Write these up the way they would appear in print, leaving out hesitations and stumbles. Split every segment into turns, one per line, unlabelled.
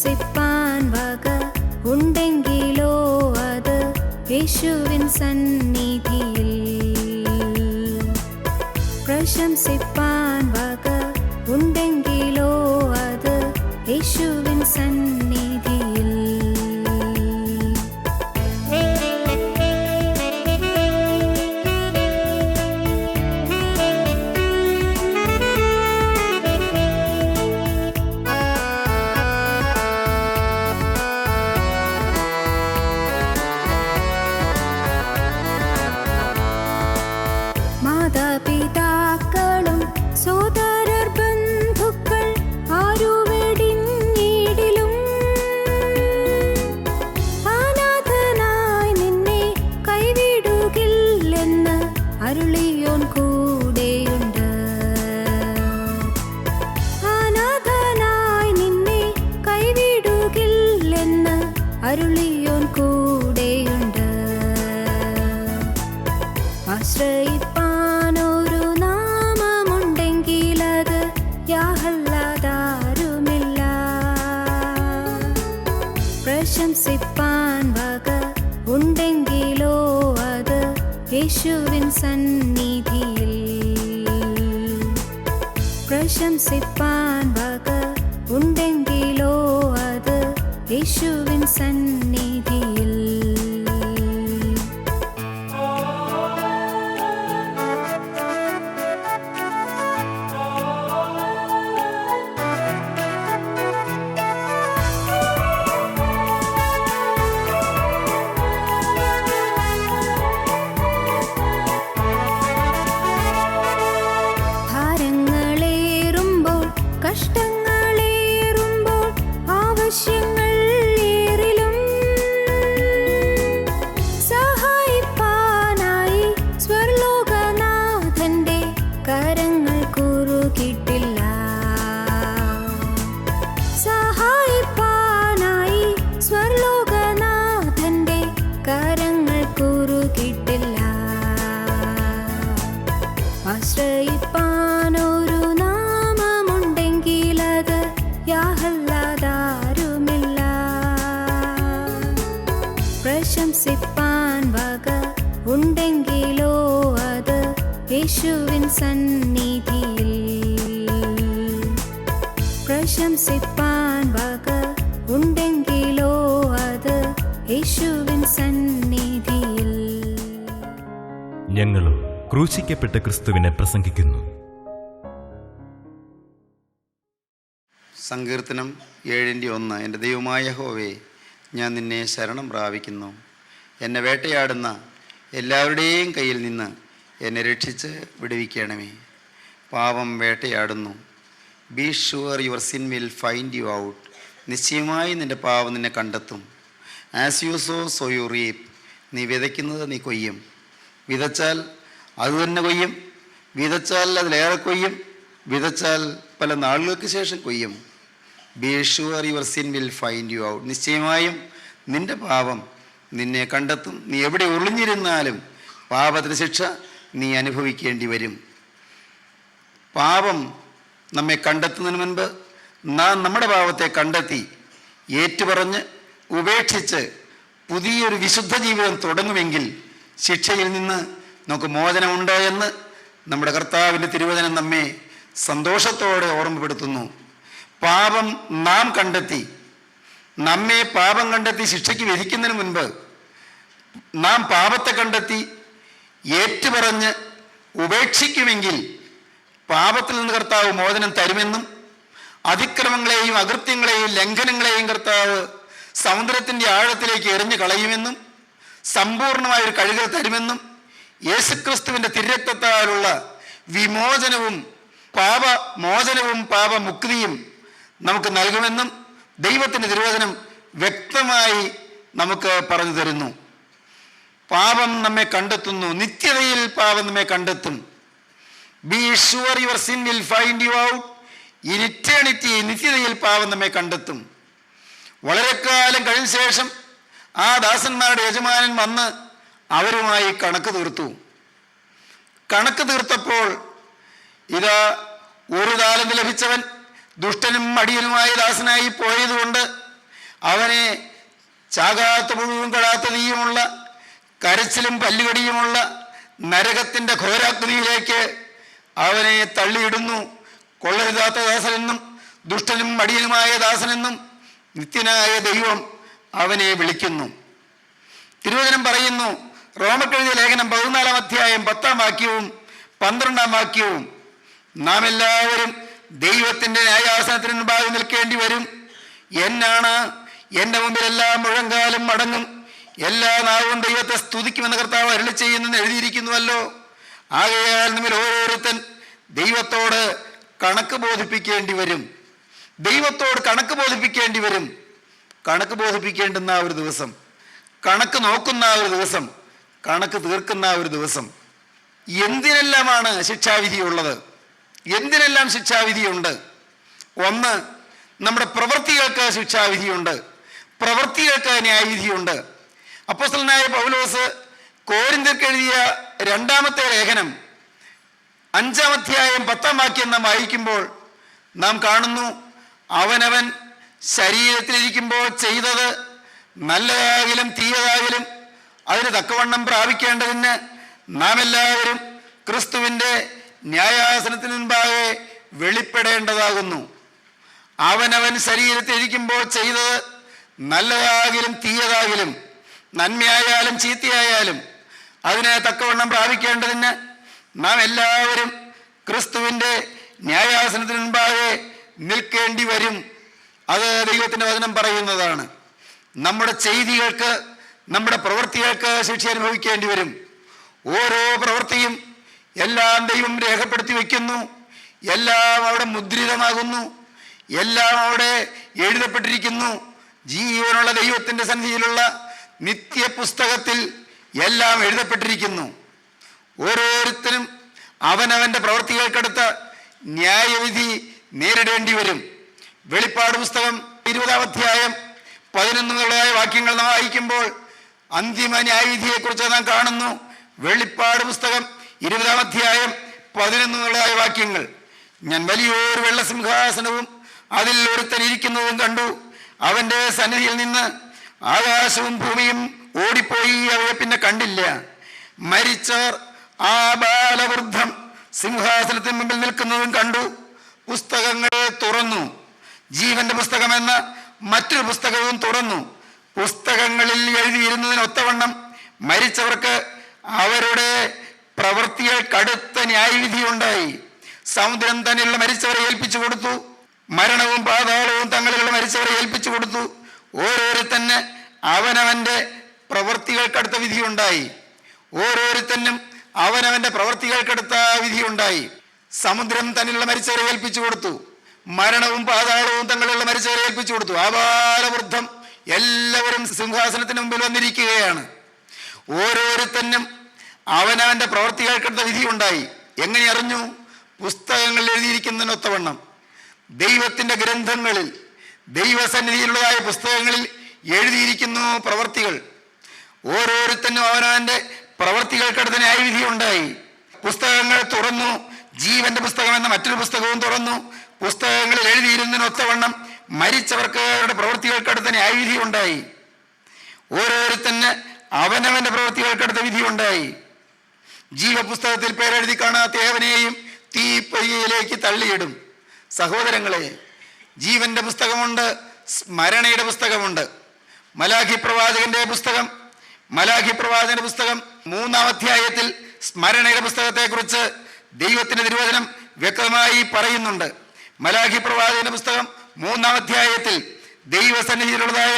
പ്രശംസിപ്പാൻ വക ഉണ്ടെങ്കിലോ അത് യേശുവിൻ സന്നിധിയിൽ. പ്രശംസിപ്പാൻ വക ഉണ്ടെങ്കിലോ അത് യേശുവിൻ സന്നിധിയിൽ. മാതാപിതാക്കളും സോദരർ ബന്ധുക്കൾ ആരുവെടിഞ്ഞിടിലും അനാഥനായി നിന്നെ കൈവിടുകില്ലെന്ന് അരുളിയോൻ കൂടെയുണ്ട്. അനാഥനായി നിന്നെ കൈവിടുകില്ലെന്ന് അരുളിയോൻ കൂടെയുണ്ട്. ആശ്രയിപ്പാനൊരു നാമമുണ്ടെങ്കിലത് യാഹല്ലാതാരുമില്ല. പ്രശംസിപ്പാൻ വക ഉണ്ടെങ്കിലോ അത് യേശുവിൻ സന്നിധിയിൽ. പ്രശംസിപ്പാൻ വക ഉണ്ടെങ്കിലോ അത് യേശുവിൻ സന്നിധിയിൽ. കഷ്ടങ്ങളേറുമ്പോൾ ആവശ്യങ്ങൾ ഏറിലും സഹായിപ്പാനായി സ്വർലോകനാഥന്റെ കരങ്ങൾ കുറുകിട്ടില്ല. സഹായിപ്പാനായി സ്വർലോകനാഥന്റെ കരങ്ങൾ കുറുകിട്ടില്ല. ആശ്രയിപ്പാനൊരു നാമമുണ്ടെങ്കിലത് യാഹല്ലാതാരുമില്ല. പ്രശംസിപ്പാൻ വക ഉണ്ടെങ്കിലോ അത് യേശുവിൻ സന്നിധിയിൽ. പ്രശംസിപ്പാൻ വക ഉണ്ടെങ്കിലോ അത് യേശുവിൻ സന്നിധിയിൽ.
ഞങ്ങളും ക്രൂശിക്കപ്പെട്ട ക്രിസ്തുവിനെ പ്രസംഗിക്കുന്നു.
സങ്കീർത്തനം 7:1. എൻ്റെ ദൈവമായ യഹോവേ, ഞാൻ നിന്നെ ശരണം പ്രാപിക്കുന്നു. എന്നെ വേട്ടയാടുന്ന എല്ലാവരുടെയും കയ്യിൽ നിന്ന് എന്നെ രക്ഷിച്ച് വിടുവിക്കണമേ. പാപം വേട്ടയാടുന്നു. Be sure your sin will find you out. നിശ്ചയമായി നിൻ്റെ പാപം നിന്നെ കണ്ടെത്തും. As you sow you reap. നീ വിതയ്ക്കുന്നത് നീ കൊയ്യും. വിതച്ചാൽ അത് തന്നെ കൊയ്യും. വിതച്ചാൽ അതിലേറെ കൊയ്യും. വിതച്ചാൽ പല നാളുകൾക്ക് ശേഷം കൊയ്യും. Be sure your sin will find you out. നിശ്ചയമായും നിൻ്റെ പാപം നിന്നെ കണ്ടെത്തും. നീ എവിടെ ഒളിഞ്ഞിരുന്നാലും പാപത്തിന് ശിക്ഷ നീ അനുഭവിക്കേണ്ടി വരും. പാപം നമ്മെ കണ്ടെത്തുന്നതിന് മുൻപ് നാം നമ്മുടെ പാപത്തെ കണ്ടെത്തി ഏറ്റുപറഞ്ഞ് ഉപേക്ഷിച്ച് പുതിയൊരു വിശുദ്ധ ജീവിതം തുടങ്ങുമെങ്കിൽ ശിക്ഷയിൽ നിന്ന് നമുക്ക് മോചനമുണ്ട് എന്ന് നമ്മുടെ കർത്താവിൻ്റെ തിരുവചനം നമ്മെ സന്തോഷത്തോടെ ഓർമ്മപ്പെടുത്തുന്നു. പാപം നാം കണ്ടെത്തി, നമ്മെ പാപം കണ്ടെത്തി ശിക്ഷയ്ക്ക് വിധിക്കുന്നതിന് മുൻപ് നാം പാപത്തെ കണ്ടെത്തി ഏറ്റുപറഞ്ഞ് ഉപേക്ഷിക്കുമെങ്കിൽ പാപത്തിൽ നിന്ന് കർത്താവ് മോചനം തരുമെന്നും അതിക്രമങ്ങളെയും അകൃത്യങ്ങളെയും ലംഘനങ്ങളെയും കർത്താവ് സമുദ്രത്തിൻ്റെ ആഴത്തിലേക്ക് എറിഞ്ഞു കളയുമെന്നും സമ്പൂർണമായൊരു കഴുകൽ തരുമെന്നും യേശുക്രിസ്തുവിൻ്റെ തിരുരക്തത്താലുള്ള വിമോചനവും പാപമോചനവും പാപമുക്തിയും നമുക്ക് നൽകുമെന്നും ദൈവത്തിൻ്റെ തിരുവചനം വ്യക്തമായി നമുക്ക് പറഞ്ഞു തരുന്നു. പാപം നമ്മെ കണ്ടെത്തുന്നു. നിത്യതയിൽ പാപം നമ്മെ കണ്ടെത്തും. Be sure your sin will find you out. In eternity, നിത്യതയിൽ പാപം നമ്മെ കണ്ടെത്തും. വളരെ കാലം കഴിഞ്ഞ ശേഷം ആ ദാസന്മാരുടെ യജമാനൻ വന്ന് അവരുമായി കണക്ക് തീർത്തു. കണക്ക് തീർത്തപ്പോൾ ഇതാ ഒരു താലന്ത് ലഭിച്ചവൻ ദുഷ്ടനും മടിയനുമായ ദാസനായി പോയതുകൊണ്ട് അവനെ ചാകാത്ത പുഴുവും കടാത്ത തീയുമുള്ള കരച്ചിലും പല്ലുകടിയുമുള്ള നരകത്തിൻ്റെ ഘോരാഗ്നിയിലേക്ക് അവനെ തള്ളിയിടുന്നു. കൊള്ളരുതാത്ത ദാസനെന്നും ദുഷ്ടനും മടിയനുമായ ദാസനെന്നും നിത്യനായ ദൈവം അവനെ വിളിക്കുന്നു. തിരുവചനം പറയുന്നു, റോമക്കെഴുതിയ ലേഖനം 14-ാം അധ്യായം 10-ാം വാക്യവും 12-ാം വാക്യവും, നാം എല്ലാവരും ദൈവത്തിൻ്റെ ന്യായാസനത്തിന് മുമ്പാകെ നിൽക്കേണ്ടി വരും. എന്നാണ് എൻ്റെ മുമ്പിൽ എല്ലാ മുഴങ്കാലും മടങ്ങും, എല്ലാ നാവും ദൈവത്തെ സ്തുതിക്കുമെന്ന് കർത്താവ് അരുളി ചെയ്യുന്നെന്ന് എഴുതിയിരിക്കുന്നുവല്ലോ. ആകയാൽ നമ്മിൽ ഓരോരുത്തൻ ദൈവത്തോട് കണക്ക് ബോധിപ്പിക്കേണ്ടി വരും. ദൈവത്തോട് കണക്ക് ബോധിപ്പിക്കേണ്ടി വരും. കണക്ക് ബോധിപ്പിക്കേണ്ടുന്ന ഒരു ദിവസം, കണക്ക് നോക്കുന്ന ഒരു ദിവസം, കണക്ക് തീർക്കുന്ന ഒരു ദിവസം. എന്തിനെല്ലാമാണ് ശിക്ഷാവിധിയുള്ളത്? എന്തിനെല്ലാം ശിക്ഷാവിധിയുണ്ട്? ഒന്ന്, നമ്മുടെ പ്രവൃത്തികൾക്ക് ശിക്ഷാവിധിയുണ്ട്, പ്രവൃത്തികൾക്ക് ന്യായവിധിയുണ്ട്. അപ്പോസ്തലനായ പൗലോസ് കോരിന്ത്യർക്ക് എഴുതിയ 2-ാമത്തെ ലേഖനം 5-ാം അധ്യായം 10-ാം വാക്യം നാം വായിക്കുമ്പോൾ നാം കാണുന്നു, അവനവൻ ശരീരത്തിലിരിക്കുമ്പോൾ ചെയ്തത് നല്ലതാകിലും തീയതാകിലും അതിന് തക്കവണ്ണം പ്രാപിക്കേണ്ടതിന് നാം എല്ലാവരും ക്രിസ്തുവിൻ്റെ ന്യായാസനത്തിന് മുൻപാകെ വെളിപ്പെടേണ്ടതാകുന്നു. അവനവൻ ശരീരത്തിലിരിക്കുമ്പോൾ ചെയ്തത് നല്ലതാകിലും തീയതാകിലും നന്മയായാലും ചീത്തയായാലും അതിനെ തക്കവണ്ണം പ്രാപിക്കേണ്ടതിന് നാം എല്ലാവരും ക്രിസ്തുവിൻ്റെ ന്യായാസനത്തിന് മുൻപാകെ നിൽക്കേണ്ടി വരും. അത് ദൈവത്തിൻ്റെ വചനം പറയുന്നതാണ്. നമ്മുടെ ചെയ്തികൾക്ക്, നമ്മുടെ പ്രവൃത്തികൾക്ക് ശിക്ഷ അനുഭവിക്കേണ്ടി വരും. ഓരോ പ്രവൃത്തിയും എല്ലാം ദൈവം രേഖപ്പെടുത്തി വയ്ക്കുന്നു. എല്ലാം അവിടെ മുദ്രിതമാകുന്നു. എല്ലാം അവിടെ എഴുതപ്പെട്ടിരിക്കുന്നു. ജീവനുള്ള ദൈവത്തിൻ്റെ സന്നിധിയിലുള്ള നിത്യ പുസ്തകത്തിൽ എല്ലാം എഴുതപ്പെട്ടിരിക്കുന്നു. ഓരോരുത്തരും അവനവൻ്റെ പ്രവൃത്തികൾക്കടുത്ത ന്യായവിധി നേരിടേണ്ടി വരും. വെളിപ്പാട് പുസ്തകം 20-ാം അധ്യായം 11 വാക്യങ്ങൾ നാം വായിക്കുമ്പോൾ അന്തിമ ന്യായവിധിയെക്കുറിച്ച് നാം കാണുന്നു. വെളിപ്പാട് പുസ്തകം 20-ാം അധ്യായം 11 വാക്യങ്ങൾ, ഞാൻ വലിയൊരു വെള്ളസിംഹാസനവും അതിൽ ഒരുത്തൻ ഇരിക്കുന്നതും കണ്ടു. അവൻ്റെ സന്നിധിയിൽ നിന്ന് ആകാശവും ഭൂമിയും ഓടിപ്പോയി, അവയെ പിന്നെ കണ്ടില്ല. മരിച്ചവർ ആ ബാലവൃദ്ധം സിംഹാസനത്തിന് മുമ്പിൽ നിൽക്കുന്നതും കണ്ടു. പുസ്തകങ്ങളെ തുറന്നു. ജീവന്റെ പുസ്തകമെന്ന മറ്റൊരു പുസ്തകവും തുറന്നു. പുസ്തകങ്ങളിൽ എഴുതിയിരുന്നതിനൊത്തവണ്ണം മരിച്ചവർക്ക് അവരുടെ പ്രവൃത്തികൾ കടുത്ത ന്യായവിധി ഉണ്ടായി. സമുദ്രം തന്നെയുള്ള മരിച്ചവരെ ഏൽപ്പിച്ചു കൊടുത്തു. മരണവും പാതാളവും തങ്ങളിലുള്ള മരിച്ചവരെ ഏൽപ്പിച്ചു കൊടുത്തു. ഓരോരുത്തന് അവനവൻ്റെ പ്രവൃത്തികൾക്കടുത്ത വിധിയുണ്ടായി. ഓരോരുത്തനും അവനവൻ്റെ പ്രവൃത്തികൾക്കടുത്ത വിധിയുണ്ടായി. സമുദ്രം തന്നിലുള്ള മരിച്ചവരെ ഏൽപ്പിച്ചു കൊടുത്തു. മരണവും പാതാളവും തങ്ങളിലുള്ള മരിച്ചവരെ ഏൽപ്പിച്ചു കൊടുത്തു. ആബാലവൃദ്ധം എല്ലാവരും സിംഹാസനത്തിന് മുമ്പിൽ വന്നിരിക്കുകയാണ്. ഓരോരുത്തനും അവനവൻ്റെ പ്രവൃത്തികൾക്കടുത്ത വിധിയുണ്ടായി. എങ്ങനെ അറിഞ്ഞു? പുസ്തകങ്ങളിൽ എഴുതിയിരിക്കുന്നതിനൊത്തവണ്ണം ദൈവത്തിൻ്റെ ഗ്രന്ഥങ്ങളിൽ, ദൈവസന്നിധിയിലുള്ളതായ പുസ്തകങ്ങളിൽ എഴുതിയിരിക്കുന്നു പ്രവൃത്തികൾ. ഓരോരുത്തനും അവനവൻ്റെ പ്രവൃത്തികൾക്കടുത്ത ന്യായവിധി ഉണ്ടായി. പുസ്തകങ്ങൾ തുറന്നു. ജീവന്റെ പുസ്തകം എന്ന മറ്റൊരു പുസ്തകവും തുറന്നു. പുസ്തകങ്ങളിൽ എഴുതിയിരുന്നതിനൊത്തവണ്ണം മരിച്ചവർക്ക് അവരുടെ പ്രവൃത്തികൾക്കടുത്ത ന്യായവിധി ഉണ്ടായി. ഓരോരുത്തന് അവനവൻ്റെ പ്രവൃത്തികൾക്കടുത്ത വിധി ഉണ്ടായി. ജീവപുസ്തകത്തിൽ പേരെഴുതി കാണാത്ത ഏവനെയും തീപ്പൊയ്യയിലേക്ക് തള്ളിയിടും. സഹോദരങ്ങളെ, ജീവന്റെ പുസ്തകമുണ്ട്, സ്മരണയുടെ പുസ്തകമുണ്ട്. മലാഖി പ്രവാചകന്റെ പുസ്തകം 3-ാം അധ്യായത്തിൽ സ്മരണയുടെ പുസ്തകത്തെക്കുറിച്ച് ദൈവത്തിന്റെ തിരുവചനം വ്യക്തമായി പറയുന്നുണ്ട്. മലാഖി പ്രവാചകന്റെ പുസ്തകം 3-ാം അധ്യായത്തിൽ ദൈവസന്നിധിയിലുള്ളതായ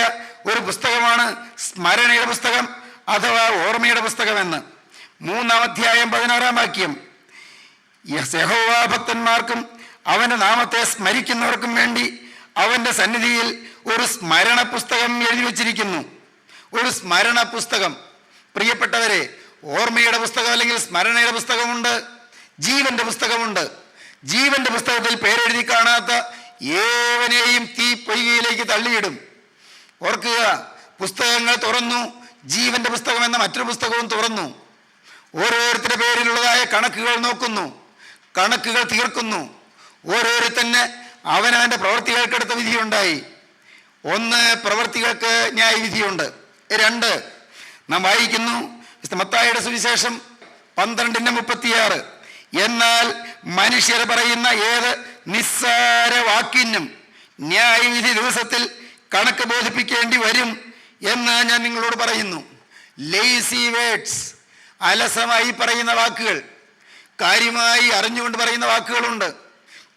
ഒരു പുസ്തകമാണ് സ്മരണയുടെ പുസ്തകം അഥവാ ഓർമ്മയുടെ പുസ്തകമെന്ന്. 3-ാം അധ്യായം 16-ാം വാക്യം, യഹോവ ഭക്തന്മാർക്കും അവന്റെ നാമത്തെ സ്മരിക്കുന്നവർക്കും വേണ്ടി അവന്റെ സന്നിധിയിൽ ഒരു സ്മരണ പുസ്തകം എഴുതി വച്ചിരിക്കുന്നു. ഒരു സ്മരണ പുസ്തകം. പ്രിയപ്പെട്ടവരെ, ഓർമ്മയുടെ പുസ്തകം അല്ലെങ്കിൽ സ്മരണയുടെ പുസ്തകമുണ്ട്, ജീവന്റെ പുസ്തകമുണ്ട്. ജീവന്റെ പുസ്തകത്തിൽ പേരെഴുതി കാണാത്ത ഏവനെയും തീ പൊയ്കയിലേക്ക് തള്ളിയിടും. ഓർക്കുക, പുസ്തകങ്ങൾ തുറന്നു. ജീവന്റെ പുസ്തകം എന്ന മറ്റൊരു പുസ്തകവും തുറന്നു. ഓരോരുത്തരുടെ പേരിലുള്ളതായ കണക്കുകൾ നോക്കുന്നു, കണക്കുകൾ തീർക്കുന്നു. ഓരോരുത്തന് അവനവൻ്റെ പ്രവൃത്തികൾക്കടുത്ത വിധിയുണ്ടായി. ഒന്ന്, പ്രവൃത്തികൾക്ക് ന്യായവിധിയുണ്ട്. 2, നാം വായിക്കുന്നു മത്തായിയുടെ സുവിശേഷം 12:36, എന്നാൽ മനുഷ്യർ പറയുന്ന ഏത് നിസ്സാര വാക്കിനും ന്യായവിധി ദിവസത്തിൽ കണക്ക് ബോധിപ്പിക്കേണ്ടി വരും എന്ന് ഞാൻ നിങ്ങളോട് പറയുന്നു. ലേസി വേർഡ്സ്, അലസമായി പറയുന്ന വാക്കുകൾ, കാര്യമായി അറിഞ്ഞുകൊണ്ട് പറയുന്ന വാക്കുകളുണ്ട്,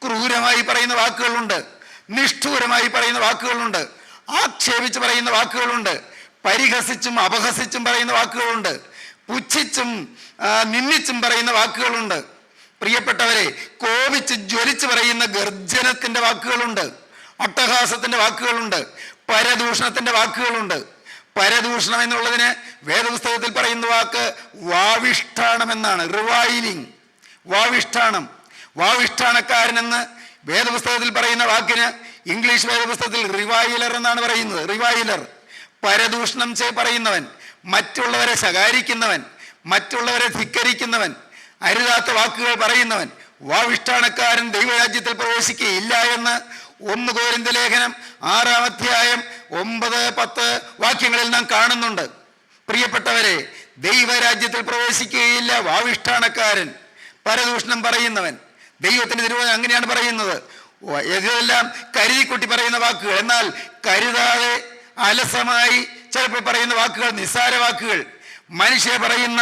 ക്രൂരമായി പറയുന്ന വാക്കുകളുണ്ട്, നിഷ്ഠൂരമായി പറയുന്ന വാക്കുകളുണ്ട്, ആക്ഷേപിച്ച് പറയുന്ന വാക്കുകളുണ്ട്, പരിഹസിച്ചും അപഹസിച്ചും പറയുന്ന വാക്കുകളുണ്ട്, പുച്ഛിച്ചും നിന്ദിച്ചും പറയുന്ന വാക്കുകളുണ്ട്. പ്രിയപ്പെട്ടവരെ, കോപിച്ച് ജ്വലിച്ച് പറയുന്ന ഗർജനത്തിൻ്റെ വാക്കുകളുണ്ട്, അട്ടഹാസത്തിൻ്റെ വാക്കുകളുണ്ട്, പരദൂഷണത്തിൻ്റെ വാക്കുകളുണ്ട്. പരദൂഷണം എന്നുള്ളതിന് വേദപുസ്തകത്തിൽ പറയുന്ന വാക്ക് വാവിഷ്ഠാണം എന്നാണ്. റിവൈലിംഗ്, വാവിഷ്ഠാണം, വാവിഷ്ഠാണക്കാരനെന്ന് വേദപുസ്തകത്തിൽ പറയുന്ന വാക്കിന് ഇംഗ്ലീഷ് വേദപുസ്തകത്തിൽ റിവൈലർ എന്നാണ് പറയുന്നത്. റിവൈലർ, പരദൂഷണം പറയുന്നവൻ, മറ്റുള്ളവരെ ശകാരിക്കുന്നവൻ, മറ്റുള്ളവരെ ധിക്കരിക്കുന്നവൻ, അരുതാത്ത വാക്കുകൾ പറയുന്നവൻ. വാവിഷ്ഠാണക്കാരൻ ദൈവരാജ്യത്തിൽ പ്രവേശിക്കുകയില്ല എന്ന് 1 കൊരിന്ത്യർ ലേഖനം 6-ാം അധ്യായം 9-10 വാക്യങ്ങളിൽ നാം കാണുന്നുണ്ട്. പ്രിയപ്പെട്ടവരെ, ദൈവരാജ്യത്തിൽ പ്രവേശിക്കുകയില്ല വാവിഷ്ഠാണക്കാരൻ, പരദൂഷണം പറയുന്നവൻ. ദൈവത്തിൻ്റെ തിരുവചനം അങ്ങനെയാണ് പറയുന്നത്. ഇതെല്ലാം കരുതിക്കുട്ടി പറയുന്ന വാക്കുകൾ, എന്നാൽ കരുതാതെ അലസമായി ചിലപ്പോൾ പറയുന്ന വാക്കുകൾ, നിസ്സാര വാക്കുകൾ. മനുഷ്യർ പറയുന്ന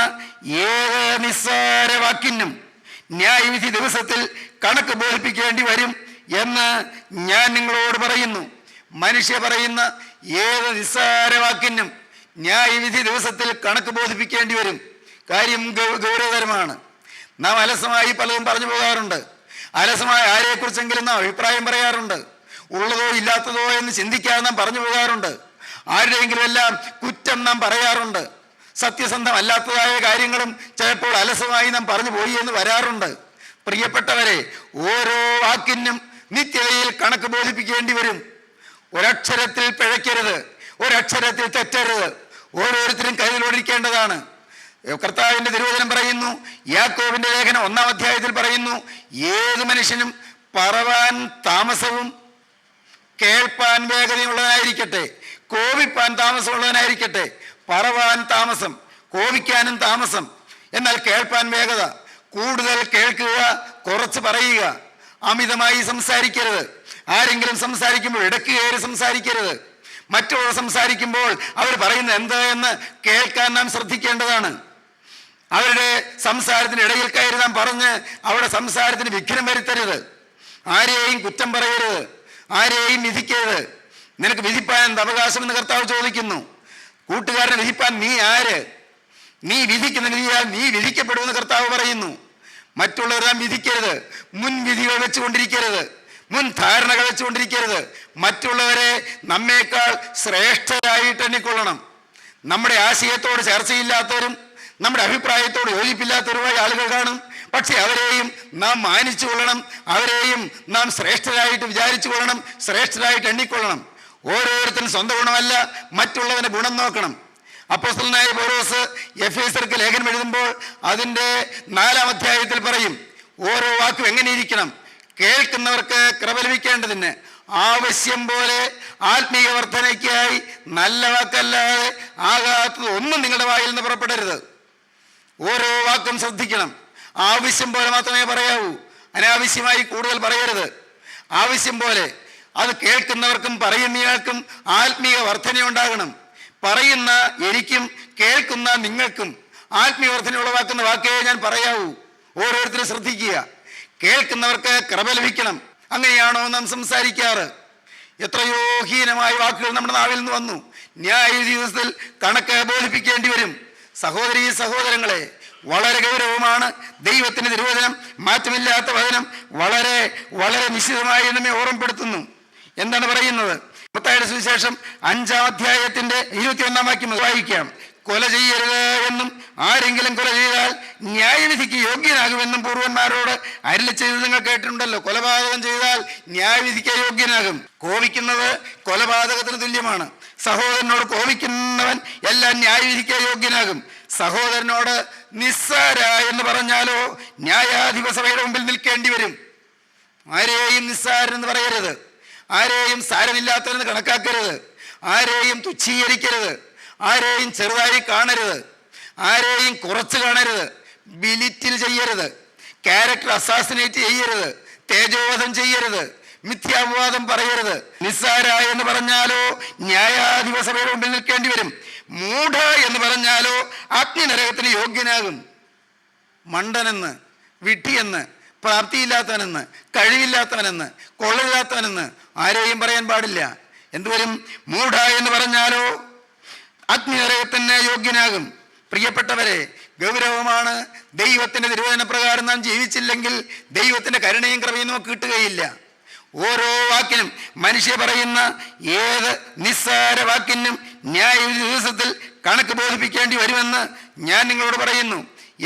ഏത് നിസ്സാര വാക്കിനും ന്യായവിധി ദിവസത്തിൽ കണക്ക് ബോധിപ്പിക്കേണ്ടി വരും എന്ന് ഞാൻ നിങ്ങളോട് പറയുന്നു. മനുഷ്യ പറയുന്ന ഏത് നിസ്സാര വാക്കിനും ന്യായവിധി ദിവസത്തിൽ കണക്ക് ബോധിപ്പിക്കേണ്ടി വരും. കാര്യം ഗൗരവതരമാണ്. നാം അലസമായി പലതും പറഞ്ഞു പോകാറുണ്ട്. അലസമായ ആരെക്കുറിച്ചെങ്കിലും നാം അഭിപ്രായം പറയാറുണ്ട്. ഉള്ളതോ ഇല്ലാത്തതോ എന്ന് ചിന്തിക്കാതെ നാം പറഞ്ഞു പോകാറുണ്ട്. ആരുടെയെങ്കിലും എല്ലാം കുറ്റം നാം പറയാറുണ്ട്. സത്യസന്ധമല്ലാത്തതായ കാര്യങ്ങളും ചിലപ്പോൾ അലസമായി നാം പറഞ്ഞു പോയി എന്ന് വരാറുണ്ട്. പ്രിയപ്പെട്ടവരെ, ഓരോ വാക്കിനും നിത്യതയിൽ കണക്ക് ബോധിപ്പിക്കേണ്ടി വരും. ഒരക്ഷരത്തിൽ പിഴയ്ക്കരുത്, ഒരക്ഷരത്തിൽ തെറ്റരുത്. ഓരോരുത്തരും കയ്യിലോടിരിക്കേണ്ടതാണ്. കർത്താവിൻ്റെ തിരുവചനം പറയുന്നു, യാക്കോബിന്റെ ലേഖനം 1-ാം അധ്യായത്തിൽ പറയുന്നു, ഏത് മനുഷ്യനും പറവാൻ താമസവും കേൾപ്പാൻ വേഗതയുള്ളവനായിരിക്കട്ടെ, കോപിപ്പാൻ താമസമുള്ളവനായിരിക്കട്ടെ. പറവാൻ താമസം, കോപിക്കാനും താമസം, എന്നാൽ കേൾപ്പാൻ വേഗത. കൂടുതൽ കേൾക്കുക, കുറച്ച് പറയുക, അമിതമായി സംസാരിക്കരുത്. ആരെങ്കിലും സംസാരിക്കുമ്പോൾ ഇടയ്ക്ക് കയറി സംസാരിക്കരുത്. മറ്റുള്ളവർ സംസാരിക്കുമ്പോൾ അവർ പറയുന്നത് എന്താ എന്ന് കേൾക്കാൻ നാം ശ്രദ്ധിക്കേണ്ടതാണ്. അവരുടെ സംസാരത്തിന് ഇടയിൽ കയറി നാം പറഞ്ഞ് അവരുടെ സംസാരത്തിന് വിഘ്നം വരുത്തരുത്. ആരെയും കുറ്റം പറയരുത്, ആരെയും വിധിക്കരുത്. നിനക്ക് വിധിപ്പാൻ എന്ത് അവകാശമെന്ന് കർത്താവ് ചോദിക്കുന്നു. കൂട്ടുകാരനെ വിധിപ്പാൻ നീ ആര്? നീ വിധിക്കുന്ന വിധിയാൽ നീ വിധിക്കപ്പെടുമെന്ന് കർത്താവ് പറയുന്നു. മറ്റുള്ളവരെ നാം വിധിക്കരുത്, മുൻവിധികൾ വെച്ചുകൊണ്ടിരിക്കരുത്, മുൻ ധാരണകൾ വെച്ചുകൊണ്ടിരിക്കരുത്. മറ്റുള്ളവരെ നമ്മേക്കാൾ ശ്രേഷ്ഠരായിട്ട് എണ്ണിക്കൊള്ളണം. നമ്മുടെ ആശയത്തോട് ചർച്ചയില്ലാത്തവരും നമ്മുടെ അഭിപ്രായത്തോട് യോജിപ്പില്ലാത്തവരുമായ ആളുകൾ കാണും. പക്ഷെ അവരെയും നാം മാനിച്ചു കൊള്ളണം, അവരെയും നാം ശ്രേഷ്ഠരായിട്ട് വിചാരിച്ചു കൊള്ളണം, ശ്രേഷ്ഠരായിട്ട് എണ്ണിക്കൊള്ളണം. ഓരോരുത്തരും സ്വന്തം ഗുണമല്ല, മറ്റുള്ളവന്റെ ഗുണം നോക്കണം. അപ്പോസ്തലനായ പൗലോസ് എഫേസ്യർക്ക് ലേഖനം എഴുതുമ്പോൾ അതിൻ്റെ 4-ാം അധ്യായത്തിൽ പറയും, ഓരോ വാക്കും എങ്ങനെ ഇരിക്കണം? കേൾക്കുന്നവർക്ക് കൃപ ലഭിക്കേണ്ടതിന് ആവശ്യം പോലെ ആത്മീയ വർധനയ്ക്കായി നല്ല വാക്കല്ലാതെ ആകാത്തത് ഒന്നും നിങ്ങളുടെ വായിൽ നിന്ന് പുറപ്പെടരുത്. ഓരോ വാക്കും ശ്രദ്ധിക്കണം. ആവശ്യം പോലെ മാത്രമേ പറയാവൂ, അനാവശ്യമായി കൂടുതൽ പറയരുത്. ആവശ്യം പോലെ. അത് കേൾക്കുന്നവർക്കും പറയുന്നയാൾക്കും ആത്മീയ വർധനയുണ്ടാകണം. പറയുന്ന എനിക്കും കേൾക്കുന്ന നിങ്ങൾക്കും ആത്മീയ വർധന ഉളവാക്കുന്ന വാക്കേ ഞാൻ പറയാവൂ. ഓരോരുത്തരും ശ്രദ്ധിക്കുക. കേൾക്കുന്നവർക്ക് കൃപ ലഭിക്കണം. അങ്ങനെയാണോ നാം സംസാരിക്കാറ്? എത്രയോ ഹീനമായ വാക്കുകൾ നമ്മുടെ നാവിൽ നിന്ന് വന്നു. ന്യായ ദിവസത്തിൽ കണക്ക് ബോധിപ്പിക്കേണ്ടി വരും. സഹോദരീ സഹോദരങ്ങളെ, വളരെ ഗൗരവമാണ് ദൈവത്തിൻ്റെ തിരുവചനം. മാറ്റമില്ലാത്ത വചനം വളരെ വളരെ നിശ്ചിതമായി നമ്മെ ഓർമ്മപ്പെടുത്തുന്നു. എന്താണ് പറയുന്നത്? മത്തായിയുടെ സുവിശേഷം 5-ാം അധ്യായത്തിന്റെ 21-ാം വാക്യം വായിക്കാം. കൊല ചെയ്യരുത് എന്നും ആരെങ്കിലും കൊല ചെയ്താൽ ന്യായവിധിക്ക് യോഗ്യനാകുമെന്നും പൂർവന്മാരോട് അരുളി ചെയ്തത് നിങ്ങൾ കേട്ടിട്ടുണ്ടല്ലോ. കൊലപാതകം ചെയ്താൽ ന്യായവിധിക്ക് യോഗ്യനാകും. കോപിക്കുന്നത് കൊലപാതകത്തിന് തുല്യമാണ്. സഹോദരനോട് കോപിക്കുന്നവൻ എല്ലാം ന്യായവിധിക്ക് യോഗ്യനാകും. സഹോദരനോട് നിസ്സാര എന്ന് പറഞ്ഞാലോ ന്യായാധിപ സഭയുടെ മുമ്പിൽ നിൽക്കേണ്ടി വരും. ആരെയും നിസ്സാരൻ എന്ന് പറയരുത്. ആരെയും സാരമില്ലാത്തവരെന്ന് കണക്കാക്കരുത്, ആരെയും തുച്ഛീകരിക്കരുത്, ആരെയും ചെറുതായി കാണരുത്, ആരെയും കുറച്ച് കാണരുത്, ബിലിറ്റിൽ ചെയ്യരുത്, ക്യാരക്ടർ അസാസിനേറ്റ് ചെയ്യരുത്, തേജോവധം ചെയ്യരുത്, മിഥ്യാപവാദം പറയരുത്. നിസ്സാര എന്ന് പറഞ്ഞാലോ ന്യായാധിപ സഭയുടെ മുമ്പിൽ നിൽക്കേണ്ടി വരും. മൂഢ എന്ന് പറഞ്ഞാലോ അഗ്നി നരകത്തിന് യോഗ്യനാകും. മണ്ടനെന്ന്, വിഡ്ഢിയെന്ന്, പ്രാപ്തിയില്ലാത്തവനെന്ന്, കഴിവില്ലാത്തവനെന്ന്, കൊള്ളയില്ലാത്തവനെന്ന് ആരെയും പറയാൻ പാടില്ല. എന്തുവരും? മൂഢ എന്ന് പറഞ്ഞാലോ അഗ്നി നരകത്തിന് യോഗ്യനാകും. പ്രിയപ്പെട്ടവരെ, ഗൗരവമാണ്. ദൈവത്തിൻ്റെ തിരുവചന പ്രകാരം നാം ജീവിച്ചില്ലെങ്കിൽ ദൈവത്തിൻ്റെ കരുണയും കൃപയും നമുക്ക് കിട്ടുകയില്ല. ഓരോ വാക്കിനും, മനുഷ്യ പറയുന്ന ഏത് നിസ്സാര വാക്കിനും ന്യായവിധി ദിവസത്തിൽ കണക്ക് ബോധിപ്പിക്കേണ്ടി വരുമെന്ന് ഞാൻ നിങ്ങളോട് പറയുന്നു.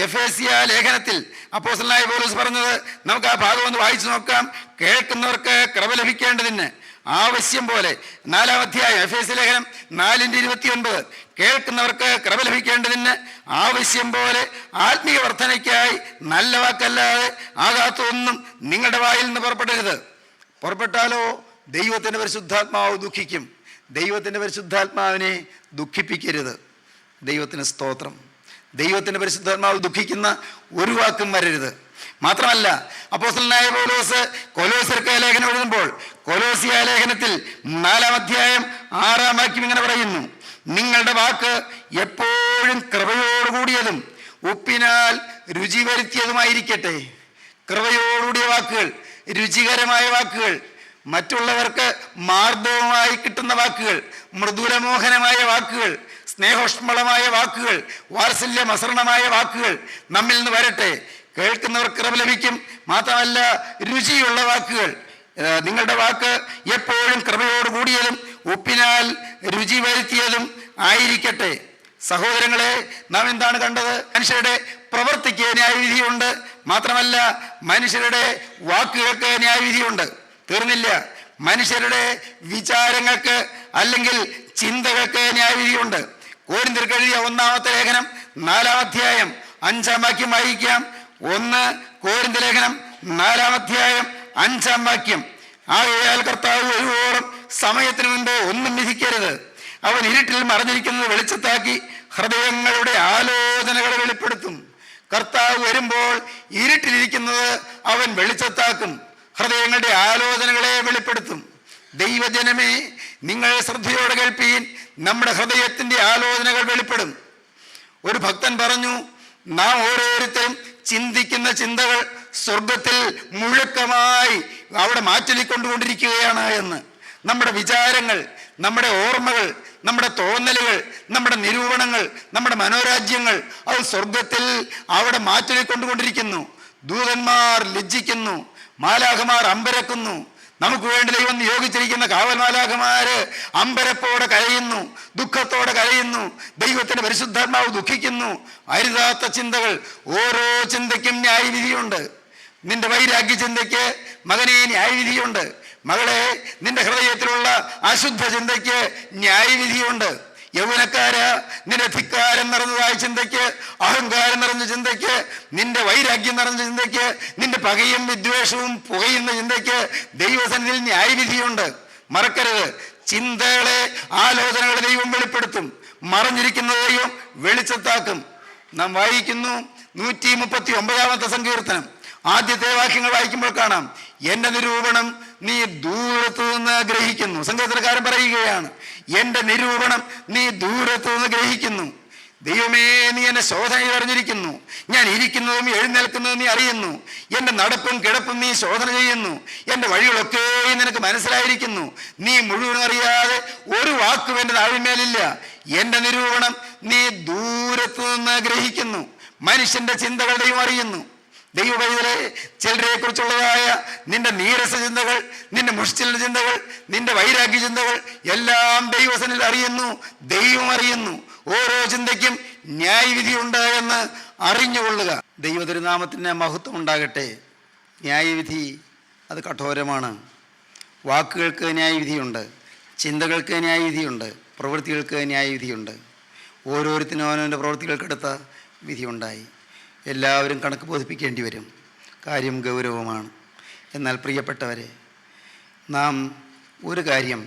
എഫേസ്യ ലേഖനത്തിൽ അപ്പോസ്തലനായ പൗലോസ് പറഞ്ഞത് നമുക്ക് ആ ഭാഗം ഒന്ന് വായിച്ചു നോക്കാം. കേൾക്കുന്നവർക്ക് കൃപ ലഭിക്കേണ്ടതിന് ആവശ്യം പോലെ, 4-ാം അധ്യായം എഫേസ്യ ലേഖനം 4:29, കേൾക്കുന്നവർക്ക് കൃപ ലഭിക്കേണ്ടതിന് ആവശ്യം പോലെ ആത്മീയ വർധനയ്ക്കായി നല്ല വാക്കല്ലാതെ ആകാത്തൊന്നും നിങ്ങളുടെ വായിൽ നിന്ന് പുറപ്പെടരുത്. പുറപ്പെട്ടാലോ ദൈവത്തിൻ്റെ പരിശുദ്ധാത്മാവ് ദുഃഖിക്കും. ദൈവത്തിൻ്റെ പരിശുദ്ധാത്മാവിനെ ദുഃഖിപ്പിക്കരുത്. ദൈവത്തിന് സ്തോത്രം. ദൈവത്തിൻ്റെ പരിശുദ്ധാത്മാവ് ദുഃഖിക്കുന്ന ഒരു വാക്കും വരരുത്. മാത്രമല്ല, അപ്പോസ്തലനായ പൗലോസ് കൊലോസ്യർക്ക് ലേഖനം എഴുതുമ്പോൾ കൊലോസ്യ ലേഖനത്തിൽ 4-ാം അധ്യായം 6-ാം വാക്യം ഇങ്ങനെ പറയുന്നു: നിങ്ങളുടെ വാക്ക് എപ്പോഴും കൃപയോടുകൂടിയതും ഉപ്പിനാൽ രുചി വരുത്തിയതുമായിരിക്കട്ടെ. കൃപയോടുകൂടിയ വാക്കുകൾ, രുചികരമായ വാക്കുകൾ, മറ്റുള്ളവർക്ക് മാർദ്ദവമായി കിട്ടുന്ന വാക്കുകൾ, മൃദുലമോഹനമായ വാക്കുകൾ, സ്നേഹോഷ്മളമായ വാക്കുകൾ, വാത്സല്യമസൃണമായ വാക്കുകൾ നമ്മിൽ നിന്ന് വരട്ടെ. കേൾക്കുന്നവർക്ക് കൃപ ലഭിക്കും. മാത്രമല്ല, രുചിയുള്ള വാക്കുകൾ. നിങ്ങളുടെ വാക്ക് എപ്പോഴും കൃപയോട് കൂടിയതും ഉപ്പിനാൽ രുചി വരുത്തിയതും ആയിരിക്കട്ടെ. സഹോദരങ്ങളെ, നാം എന്താണ് കണ്ടത്? മനുഷ്യരുടെ പ്രവൃത്തിക്ക് ന്യായവിധിയുണ്ട്. മാത്രമല്ല, മനുഷ്യരുടെ വാക്കുകൾക്ക് ന്യായവിധിയുണ്ട്. തീർന്നില്ല, മനുഷ്യരുടെ വിചാരങ്ങൾക്ക് അല്ലെങ്കിൽ ചിന്തകൾക്ക് ന്യായവിധിയുണ്ട്. കൊരിന്ത്യർക്ക് എഴുതിയ 1-ാമത്തെ ലേഖനം 4-ാം അധ്യായം 5-ാം വാക്യം വായിക്കാം. 1 കൊരിന്ത്യ ലേഖനം 4-ാം അധ്യായം 5-ാം വാക്യം: ആകയാൽ കർത്താവ് വരുവോളം സമയത്തിന് മുൻപ് ഒന്നും വിധിക്കരുത്. അവൻ ഇരുട്ടിൽ മറഞ്ഞിരിക്കുന്നത് വെളിച്ചത്താക്കി ഹൃദയങ്ങളുടെ ആലോചനകൾ വെളിപ്പെടുത്തും. കർത്താവ് വരുമ്പോൾ ഇരുട്ടിലിരിക്കുന്നത് അവൻ വെളിച്ചത്താക്കും, ഹൃദയങ്ങളുടെ ആലോചനകളെ വെളിപ്പെടുത്തും. ദൈവജനമേ, നിങ്ങൾ ശ്രദ്ധയോടെ കേൾപ്പീൻ, നമ്മുടെ ഹൃദയത്തിൻ്റെ ആലോചനകൾ വെളിപ്പെടും. ഒരു ഭക്തൻ പറഞ്ഞു, നാം ഓരോരുത്തരും ചിന്തിക്കുന്ന ചിന്തകൾ സ്വർഗത്തിൽ മുഴക്കമായി അവിടെ മാറ്റൊലിക്കൊണ്ടുകൊണ്ടിരിക്കുകയാണ് എന്ന്. നമ്മുടെ വിചാരങ്ങൾ, നമ്മുടെ ഓർമ്മകൾ, നമ്മുടെ തോന്നലുകൾ, നമ്മുടെ നിരൂപണങ്ങൾ, നമ്മുടെ മനോരാജ്യങ്ങൾ അത് സ്വർഗത്തിൽ അവിടെ മാറ്റൊലിക്കൊണ്ടുകൊണ്ടിരിക്കുന്നു. ദൂതന്മാർ ലജ്ജിക്കുന്നു, മാലാഖമാർ അമ്പരക്കുന്നു. നമുക്ക് വേണ്ടി ദൈവം നിയോഗിച്ചിരിക്കുന്ന കാവൽ മാലാഖമാര് അമ്പരപ്പോടെ കരയുന്നു, ദുഃഖത്തോടെ കരയുന്നു. ദൈവത്തിന്റെ പരിശുദ്ധാത്മാവ് ദുഃഖിക്കുന്നു. അരുതാത്ത ചിന്തകൾ, ഓരോ ചിന്തയ്ക്കും ന്യായവിധിയുണ്ട്. നിന്റെ വൈരാഗ്യ ചിന്തയ്ക്ക് മകനെ ന്യായവിധിയുണ്ട്. മകളെ, നിന്റെ ഹൃദയത്തിലുള്ള അശുദ്ധ ചിന്തയ്ക്ക് ന്യായവിധിയുണ്ട്. യൗവനക്കാര, നിന്റെ ധിക്കാരം നിറഞ്ഞതായ ചിന്തയ്ക്ക്, അഹങ്കാരം നിറഞ്ഞ ചിന്തയ്ക്ക്, നിന്റെ വൈരാഗ്യം നിറഞ്ഞ ചിന്തയ്ക്ക്, നിന്റെ പകയും വിദ്വേഷവും പുകയുന്ന ചിന്തയ്ക്ക് ദൈവസന്നിധിയിൽ ന്യായവിധിയുണ്ട്. മറക്കരുത്, ചിന്തകളെ, ആലോചനകളെ ദൈവം വെളിപ്പെടുത്തും. മറഞ്ഞിരിക്കുന്ന ദൈവം വെളിച്ചത്താക്കും. നാം വായിക്കുന്നു 139-ാമത്തെ സങ്കീർത്തനം ആദ്യത്തെ വാക്യങ്ങൾ വായിക്കുമ്പോൾ കാണാം, എൻ്റെ നിരൂപണം നീ ദൂരത്തു നിന്ന് ഗ്രഹിക്കുന്നു. സങ്കീർത്തനക്കാരൻ പറയുകയാണ്, എൻ്റെ നിരൂപണം നീ ദൂരത്തു നിന്ന് ഗ്രഹിക്കുന്നു. ദൈവമേ, നീ എന്നെ ശോധനയിൽ അറിഞ്ഞിരിക്കുന്നു. ഞാൻ ഇരിക്കുന്നതും എഴുന്നേൽക്കുന്നതും നീ അറിയുന്നു. എൻ്റെ നടപ്പും കിടപ്പും നീ ശോധന ചെയ്യുന്നു. എൻ്റെ വഴികളൊക്കെയും നിനക്ക് മനസ്സിലായിരിക്കുന്നു. നീ മുഴുവൻ അറിയാതെ ഒരു വാക്കും എൻ്റെ നാവിന്മേലില്ല. എൻ്റെ നിരൂപണം നീ ദൂരത്തു നിന്ന് ഗ്രഹിക്കുന്നു. മനുഷ്യൻ്റെ ചിന്തകൾ ദൈവം അറിയുന്നു. ദൈവവൈതലെ, ചിലരെ കുറിച്ചുള്ളതായ നിന്റെ നീരസ ചിന്തകൾ, നിന്റെ മുഷ്ടിലിന്റെ ചിന്തകൾ, നിന്റെ വൈരാഗ്യ ചിന്തകൾ എല്ലാം ദൈവസനിൽ അറിയുന്നു, ദൈവം അറിയുന്നു. ഓരോ ചിന്തയ്ക്കും ന്യായവിധി ഉണ്ട് എന്ന് അറിഞ്ഞുകൊള്ളുക. ദൈവതിരുനാമത്തിന് മഹത്വം ഉണ്ടാകട്ടെ. ന്യായവിധി അത് കഠോരമാണ്. വാക്കുകൾക്ക് ന്യായവിധിയുണ്ട്, ചിന്തകൾക്ക് ന്യായവിധിയുണ്ട്, പ്രവൃത്തികൾക്ക് ന്യായവിധിയുണ്ട്. ഓരോരുത്തരും അവനവൻ്റെ പ്രവൃത്തികൾക്കെടുത്ത വിധിയുണ്ടായി. എല്ലാവരും കണക്ക് ബോധിപ്പിക്കേണ്ടി വരും. കാര്യം ഗൗരവമാണ്. എന്നാൽ പ്രിയപ്പെട്ടവരെ, നാം ഒരു കാര്യം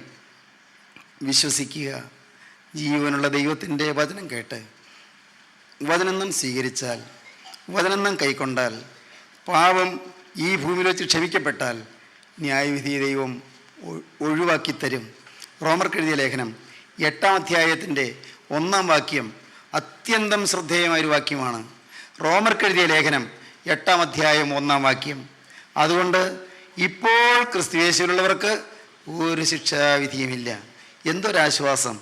വിശ്വസിക്കുക, ജീവനുള്ള ദൈവത്തിൻ്റെ വചനം കേട്ട് വചനം നാം സ്വീകരിച്ചാൽ, വചനം നാം കൈക്കൊണ്ടാൽ, പാപം ഈ ഭൂമിയിൽ വെച്ച് ക്ഷമിക്കപ്പെട്ടാൽ ന്യായവിധി ദൈവം ഒഴിവാക്കിത്തരും. റോമർക്കെഴുതിയ ലേഖനം 8-ാം അധ്യായത്തിൻ്റെ 1-ാം വാക്യം അത്യന്തം ശ്രദ്ധേയമായൊരു വാക്യമാണ്. റോമർക്കെഴുതിയ ലേഖനം 8-ാം അധ്യായം 1-ാം വാക്യം. അതുകൊണ്ട് ഇപ്പോൾ ക്രിസ്തുയേശുവിലുള്ളവർക്ക് ഒരു ശിക്ഷാവിധിയുമില്ല. എന്തൊരാശ്വാസം!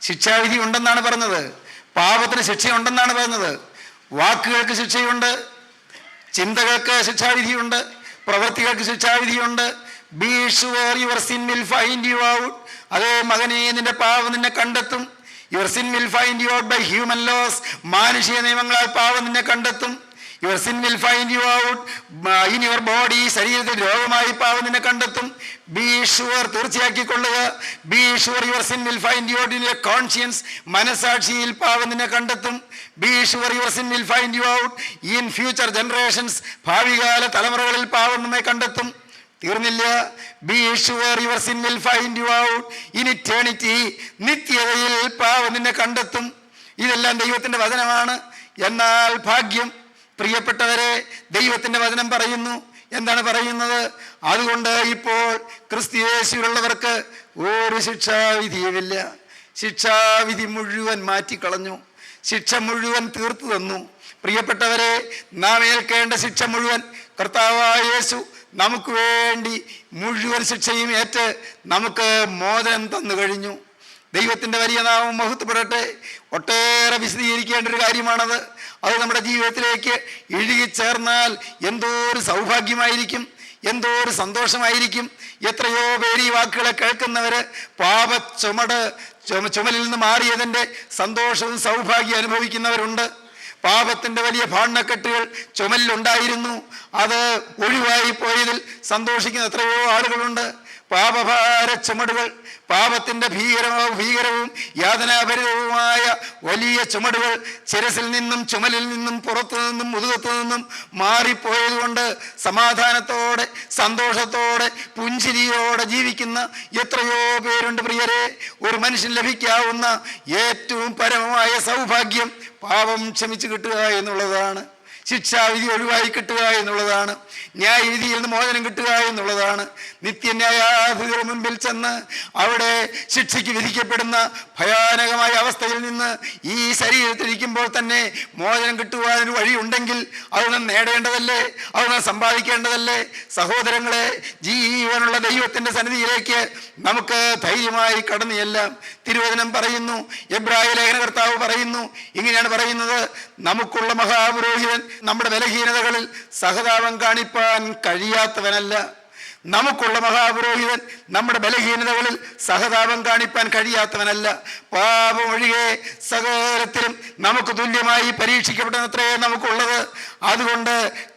ശിക്ഷാവിധി ഉണ്ടെന്നാണ് പറഞ്ഞത്. പാപത്തിന് ശിക്ഷയുണ്ടെന്നാണ് പറഞ്ഞത്. വാക്കുകൾക്ക് ശിക്ഷയുണ്ട്, ചിന്തകൾക്ക് ശിക്ഷാവിധിയുണ്ട്, പ്രവൃത്തികൾക്ക് ശിക്ഷാവിധിയുണ്ട്. Be sure your sin will find you out. അതേ മകനെ, നിന്റെ പാപം നിന്നെ കണ്ടെത്തും. Your sin will find you out by human laws. മാനുഷിക നിയമങ്ങളാൽ പാപം നിന്നെ കണ്ടെത്തും. Your sin will find you out in your body. ശരീരത്തിൽ രോഗമായി പാപം നിന്നെ കണ്ടെത്തും. ബി ഷുവർ, തീർച്ചയാക്കിക്കൊള്ളുക. Be sure your sin will find you out in your conscience. മനസാക്ഷിയിൽ പാപം നിന്നെ കണ്ടെത്തും. Be sure your sin will find you out in future generations. ഭാവികാല തലമുറകളിൽ പാപം നമ്മെ കണ്ടെത്തും. തീർന്നില്ല. Be sure your sin will find you out in eternity. നിത്യതയിൽ പാപം നിന്നെ കണ്ടെത്തും. ഇതെല്ലാം ദൈവത്തിൻ്റെ വചനമാണ്. എന്നാൽ ഭാഗ്യം, പ്രിയപ്പെട്ടവരെ, ദൈവത്തിൻ്റെ വചനം പറയുന്നു. എന്താണ് പറയുന്നത്? അതുകൊണ്ട് ഇപ്പോൾ ക്രിസ്തുയേശുവിലുള്ളവർക്ക് ഒരു ശിക്ഷാവിധിയുമില്ല. ശിക്ഷാവിധി മുഴുവൻ മാറ്റിക്കളഞ്ഞു. ശിക്ഷ മുഴുവൻ തീർത്തു തന്നു. പ്രിയപ്പെട്ടവരെ, നാം ഏൽക്കേണ്ട ശിക്ഷ മുഴുവൻ കർത്താവായ യേശു നമുക്ക് വേണ്ടി മുഴുവൻ ശിക്ഷയും ഏറ്റ് നമുക്ക് മോചനം തന്നു കഴിഞ്ഞു. ദൈവത്തിൻ്റെ വലിയ നാമം മഹത്വപ്പെടട്ടെ. ഒട്ടേറെ വിശദീകരിക്കേണ്ട ഒരു കാര്യമാണത്. അത് നമ്മുടെ ജീവിതത്തിലേക്ക് ഇഴുകിച്ചേർന്നാൽ എന്തോ ഒരു സൗഭാഗ്യമായിരിക്കും, എന്തോ ഒരു സന്തോഷമായിരിക്കും. എത്രയോ പേര് ഈ വാക്കുകളെ കേൾക്കുന്നവർ ചുമലിൽ നിന്ന് മാറിയതിൻ്റെ സന്തോഷവും സൗഭാഗ്യം അനുഭവിക്കുന്നവരുണ്ട്. പാപത്തിൻ്റെ വലിയ ഭാണ്ഡക്കെട്ടുകൾ ചുമലിലുണ്ടായിരുന്നു, അത് ഒഴിവായി പോയതിൽ സന്തോഷിക്കുന്ന എത്രയോ ആളുകളുണ്ട്. പാപഭാര ചുമടുകൾ, പാപത്തിൻ്റെ ഭീകരവും യാതനാഭരിതവുമായ വലിയ ചുമടുകൾ ശിരസിൽ നിന്നും ചുമലിൽ നിന്നും പുറത്തു നിന്നും മുതുകത്തു നിന്നും മാറിപ്പോയതുകൊണ്ട് സമാധാനത്തോടെ സന്തോഷത്തോടെ പുഞ്ചിരിയോടെ ജീവിക്കുന്ന എത്രയോ പേരുണ്ട്. പ്രിയരെ, ഒരു മനുഷ്യൻ ലഭിക്കാവുന്ന ഏറ്റവും പരമമായ സൗഭാഗ്യം പാപം ക്ഷമിച്ചു കിട്ടുക എന്നുള്ളതാണ്. ശിക്ഷാവിധി ഒഴിവായി കിട്ടുക എന്നുള്ളതാണ്. ന്യായവിധിയിൽ നിന്ന് മോചനം കിട്ടുക എന്നുള്ളതാണ്. നിത്യന്യായാധിപതിയുടെ മുൻപിൽ ചെന്ന് അവിടെ ശിക്ഷയ്ക്ക് വിധിക്കപ്പെടുന്ന ഭയാനകമായ അവസ്ഥയിൽ നിന്ന് ഈ ശരീരത്തിലിരിക്കുമ്പോൾ തന്നെ മോചനം കിട്ടുവാനൊരു വഴിയുണ്ടെങ്കിൽ അത് നാം നേടേണ്ടതല്ലേ, അത് നാം സമ്പാദിക്കേണ്ടതല്ലേ? സഹോദരങ്ങളെ, ജീവനുള്ള ദൈവത്തിൻ്റെ സന്നിധിയിലേക്ക് നമുക്ക് ധൈര്യമായി കടന്നു ചെല്ലാം. തിരുവചനം പറയുന്നു, എബ്രായ ലേഖനകർത്താവ് പറയുന്നു, ഇങ്ങനെയാണ് പറയുന്നത്: നമുക്കുള്ള മഹാപുരോഹിതൻ നമ്മുടെ ബലഹീനതകളിൽ സഹതാപം കാണിപ്പാൻ കഴിയാത്തവനല്ല. നമുക്കുള്ള മഹാപുരോഹിതൻ നമ്മുടെ ബലഹീനതകളിൽ സഹതാപം കാണിപ്പാൻ കഴിയാത്തവനല്ല. പാപം ഒഴികെ സകലത്തിലും നമുക്ക് തുല്യമായി പരീക്ഷിക്കപ്പെടുന്നത്രേ നമുക്കുള്ളത്. അതുകൊണ്ട്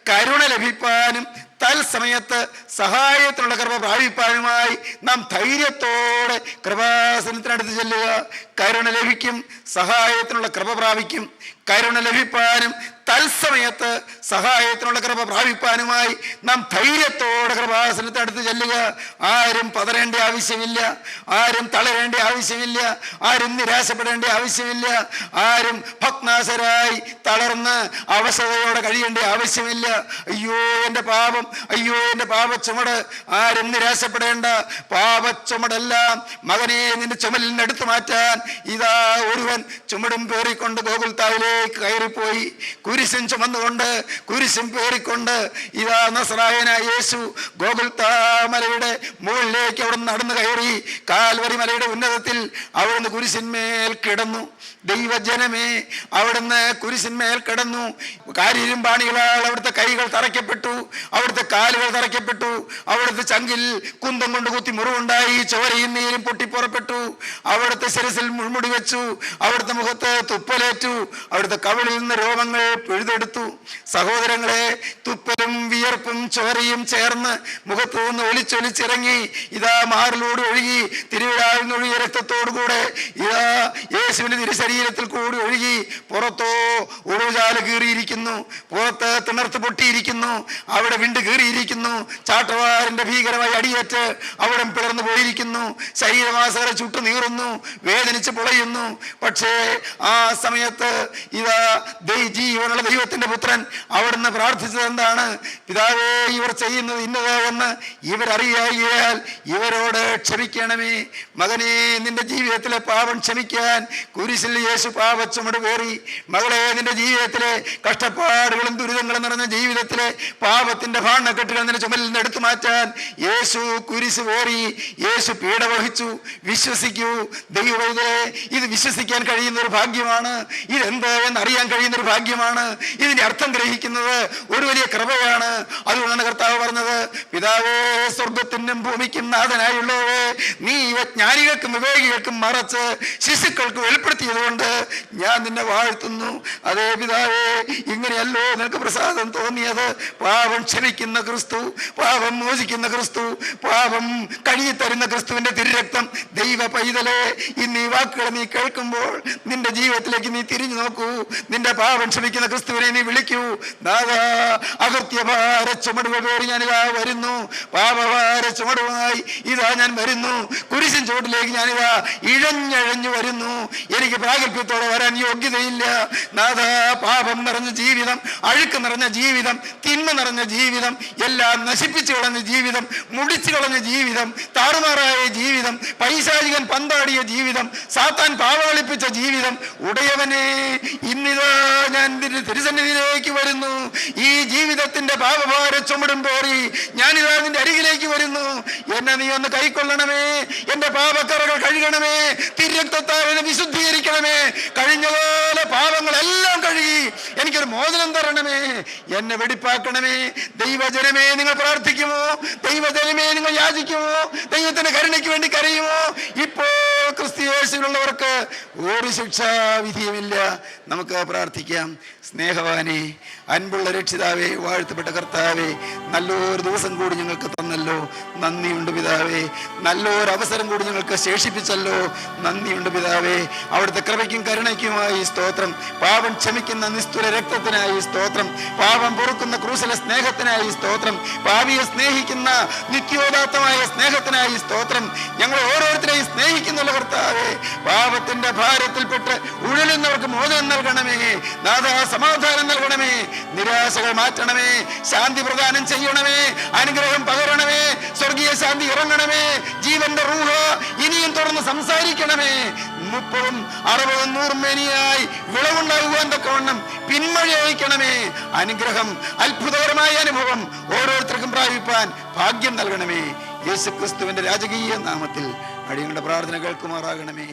കരുണ ലഭിപ്പാനും തൽസമയത്ത് സഹായത്തിനുള്ള കൃപ പ്രാപിപ്പാനുമായി നാം ധൈര്യത്തോടെ കൃപാസനത്തിനടുത്ത് ചെല്ലുക. കരുണ ലഭിക്കും, സഹായത്തിനുള്ള കൃപ പ്രാപിക്കും. കരുണ ലഭിപ്പാനും തൽസമയത്ത് സഹായത്തിനുള്ള കൃപ പ്രാപിപ്പാനുമായി നാം ധൈര്യത്തോടെ കൃപാസനത്തിനടുത്ത് ചെല്ലുക. ആരും പതറേണ്ട ആവശ്യമില്ല, ആരും തളരേണ്ട ആവശ്യമില്ല, ആരും നിരാശപ്പെടേണ്ട ആവശ്യമില്ല, ആരും ഭഗ്നാശരായി തളർന്ന് അവശതയോടെ കഴിയേണ്ട ആവശ്യമില്ല. അയ്യോ എൻ്റെ പാപം, അയ്യോ എൻ്റെ പാപച്ചുമട്. ആരും നിരാശപ്പെടേണ്ട. പാപച്ചുമടെല്ലാം മകനെ നിന്റെ ചുമലിൽ നിന്ന് എടുത്തു മാറ്റാൻ ഇതാ ഒരുവൻ ചുമടും പേറിക്കൊണ്ട് ഗോകുൽത്താവിലേക്ക് കയറിപ്പോയി. കുരിശും ചുമന്നുകൊണ്ട്, കുരിശും പേറിക്കൊണ്ട് ഇതാ നസറായനായ യേശു ഗോകുൽത്താമലയുടെ മുകളിലേക്ക് അവിടെ നടന്നു കയറി. കാൽവരി മലയുടെ ഉന്നതത്തിൽ അവിടുന്ന് കുരിശിന്മേൽ കിടന്നു. ദൈവജനമേ, അവിടുന്ന് കുരിശിന്മേൽ കിടന്നു. കാരിരുമ്പാണികളാൽ അവിടുത്തെ കൈകൾ തറയ്ക്കപ്പെട്ടു, അവിടുത്തെ കാലുകൾ തറയ്ക്കപ്പെട്ടു, അവിടുത്തെ ചങ്കിൽ കുന്തം കൊണ്ട് കുത്തി മുറിവുണ്ടായി, ചോരയും നീരും പൊട്ടിപ്പുറപ്പെട്ടു. അവിടുത്തെ ശിരസിൽ മുൾമുടി വെച്ചു, അവിടുത്തെ മുഖത്ത് തുപ്പലേറ്റു, അവിടുത്തെ കവിളിൽ നിന്ന് രോമങ്ങൾ പിഴുതെടുത്തു. സഹോദരങ്ങളെ, തുപ്പലും വിയർപ്പും ചോരയും ചേർന്ന് മുഖത്ത് നിന്ന് ഒലിച്ചൊലിച്ചിറങ്ങി ഇതാ മാറിലൂടെ ഒഴുകി തിരുവിഴാവിൽ ഒഴുകിയ രക്തത്തോടുകൂടെ ഇതാ യേശുവിന്റെ തിരുശരീരത്തിൽ കൂടി ഒഴുകി പുറത്തോ ഉറുചാല് കീറിയിരിക്കുന്നു, പുറത്ത് തിണർത്ത് പൊട്ടിയിരിക്കുന്നു, അവിടെ വിണ്ട് കീറിയിരിക്കുന്നു, ചാട്ടവാറിന്റെ ഭീകരമായി അടിയേറ്റ് അവിടെ പിളർന്നു പോയിരിക്കുന്നു, ശരീരമാസകരെ ചുട്ടു നീറുന്നു, വേദനിച്ച് പൊളയുന്നു. പക്ഷേ ആ സമയത്ത് ഇതാ ജീവനുള്ള ദൈവത്തിന്റെ പുത്രൻ അവിടുന്ന് പ്രാർത്ഥിച്ചത് എന്താണ്? പിതാവേ, ഇവർ ചെയ്യുന്നത് ഇന്നത് എന്ന് ഇവരറിയാൽ ഇവരോട് ക്ഷമിക്കണമേ. മകനെ, നിന്റെ ജീവിതത്തിലെ പാപം ക്ഷമിക്കാൻ കുരിശിൽ യേശു പാപച്ചുമട് പേറി. മകളെ, നിന്റെ ജീവിതത്തിലെ കഷ്ടപ്പാടുകളും ദുരിതങ്ങളും നിറഞ്ഞ ജീവിതത്തിലെ പാപത്തിന്റെ ഭാണ്ഡക്കെട്ടുകൾ നിന്റെ ചുമലിൽ നിന്ന് എടുത്തു മാറ്റാൻ യേശു കുരിശ് പേറി, യേശു പീഡ വഹിച്ചു. വിശ്വസിക്കൂ ദൈവവൈദ്യരെ, ഇത് വിശ്വസിക്കാൻ കഴിയുന്ന ഒരു ഭാഗ്യമാണ്. ഇതെന്ത് എന്നറിയാൻ കഴിയുന്ന ഒരു ഭാഗ്യമാണ്. ഇതിന്റെ അർത്ഥം ഗ്രഹിക്കുന്നത് ഒരു വലിയ കൃപയാണ്. അതുകൊണ്ടാണ് കർത്താവ് പറഞ്ഞത്, പിതാവേ, സ്വർഗത്തിനും ഭൂമിക്കും നാഥനായുള്ളവേ, നീ ജ്ഞാനികൾക്കും വിവേകികൾക്കും മറച്ച് ശിശുക്കൾക്ക് വെളിപ്പെടുത്തിയത് കൊണ്ട് ഞാൻ നിന്നെ വാഴ്ത്തുന്നു. അതേ പിതാവേ, ഇങ്ങനെയല്ലോ നിനക്ക് പ്രസാദം തോന്നിയത്. പാപം ക്ഷമിക്കുന്ന ക്രിസ്തു, പാപം മോചിക്കുന്ന ക്രിസ്തു, പാപം കഴുകിത്തരുന്ന ക്രിസ്തുവിന്റെ തിരുരക്തം. ദൈവ പൈതലേ, ഇന്ന് ഈ വാക്കുകൾ നീ കേൾക്കുമ്പോൾ നിന്റെ ജീവിതത്തിലേക്ക് നീ തിരിഞ്ഞു നോക്കൂ. നിന്റെ പാപം ക്ഷമിക്കുന്ന ക്രിസ്തുവിനെ നീ വിളിക്കൂ. നാഥാ, അകൃത്യഭാര ചുമടുകൾ പേറി ഞാനിതാ വരുന്നു. പാപഭാര ചുമടുമായി ഇതാ ഞാൻ വരുന്നു. കുരിശിൻ ചുവട്ടിലേക്ക് ഞാനിതാ ഇഴഞ്ഞഴഞ്ഞു വരുന്നു. എനിക്ക് പ്രാഗൽഭ്യത്തോടെ വരാൻ യോഗ്യതയില്ല. നാഥാ, പാപം നിറഞ്ഞ ജീവിതം, അഴുക്ക് നിറഞ്ഞ ജീവിതം, തിന്മ നിറഞ്ഞ ജീവിതം, എല്ലാം നശിപ്പിച്ചു കളഞ്ഞ ജീവിതം, മുടിച്ചു കളഞ്ഞ ജീവിതം, താറുമാറായ ജീവിതം, പൈശാചികൻ പന്താടിയ ജീവിതം, സാത്താൻ പാവളിപ്പിച്ച ജീവിതം, ഉടയവനെ, ഇന്നിതാ ഞാൻ നിന്റെ തിരുസന്നിധിയിലേക്ക് വരുന്നു. ഈ ജീവിതത്തിന്റെ പാപഭാര ചുമടും പേറി ഞാനിതാ നിന്റെ അരികിലേക്ക് വരുന്നു. എന്നെ നീ ഒന്ന് കൈക്കൊള്ളണമേ. എന്റെ പാപക്കറകൾ കഴുകണമേ. തിരുരക്തത്താൽ എന്നെ വിശുദ്ധീകരിക്കണമേ. കഴിഞ്ഞപോലെ പാപങ്ങളെല്ലാം കഴുകി എനിക്കൊരു മോചനം തരണമേ. എന്നെ വെടിപ്പാക്കണമേ. ദൈവജനമേ, നിങ്ങൾ പ്രാർത്ഥിക്കുമോ? ദൈവജനമേ, നിങ്ങൾ യാചിക്കുമോ? ദൈവത്തിന്റെ കരുണയ്ക്ക് വേണ്ടി കരയുമോ? ഇപ്പോൾ ക്രിസ്തുയേശുവിലുള്ളവർക്ക് ഒരു ശിക്ഷാവിധിയുമില്ല. നമുക്ക് പ്രാർത്ഥിക്കാം. സ്നേഹവാനെ, അൻപുള്ള രക്ഷിതാവേ, വാഴ്ത്തപ്പെട്ട കർത്താവേ, നല്ലൊരു ദിവസം കൂടി ഞങ്ങൾക്ക് തന്നല്ലോ, നന്ദിയുണ്ട് പിതാവേ. നല്ലൊരു അവസരം കൂടി ഞങ്ങൾക്ക് ശേഷിപ്പിച്ചല്ലോ, നന്ദിയുണ്ട് പിതാവേ. അവിടുത്തെ കൃപയ്ക്കും കരുണയ്ക്കുമായി സ്തോത്രം. പാപം ക്ഷമിക്കുന്ന നിസ്തുല രക്തത്തിനായി സ്തോത്രം. പാപം പൊറുക്കുന്ന ക്രൂശിലെ സ്നേഹത്തിനായി സ്തോത്രം. പാപിയെ സ്നേഹിക്കുന്ന നിത്യോദാത്തമായ സ്നേഹത്തിനായി സ്തോത്രം. ഞങ്ങൾ ഓരോരുത്തരെയും സ്നേഹിക്കുന്നുള്ള കർത്താവേ, പാപത്തിന്റെ ഭാരത്തിൽപ്പെട്ട് ഉഴലുന്നവർക്ക് മോചനം നൽകണമേ. നാഥാ, സമാധാനം നൽകണമേ. നിരാശകൾ മാറ്റണമേ. ശാന്തി പ്രദാനം ചെയ്യണമേ. അനുഗ്രഹം പകരണമേ. സ്വർഗീയ ശാന്തി ഇറങ്ങണമേ. ജീവന്റെ റൂഹ ഇനിയും തുറന്ന് സംസാരിക്കണമേ. 30, 60, 100 മേനിയായി വിളവുണ്ടാകുവാൻ തക്കവണ്ണം പിന്മഴ അയക്കണമേ. അനുഗ്രഹം, അത്ഭുതകരമായ അനുഭവം ഓരോരുത്തർക്കും പ്രാപിപ്പാൻ ഭാഗ്യം നൽകണമേ. യേശുക്രിസ്തുവിന്റെ രാജകീയ നാമത്തിൽ അടിയങ്ങളുടെ പ്രാർത്ഥന കേൾക്കുമാറാകണമേ.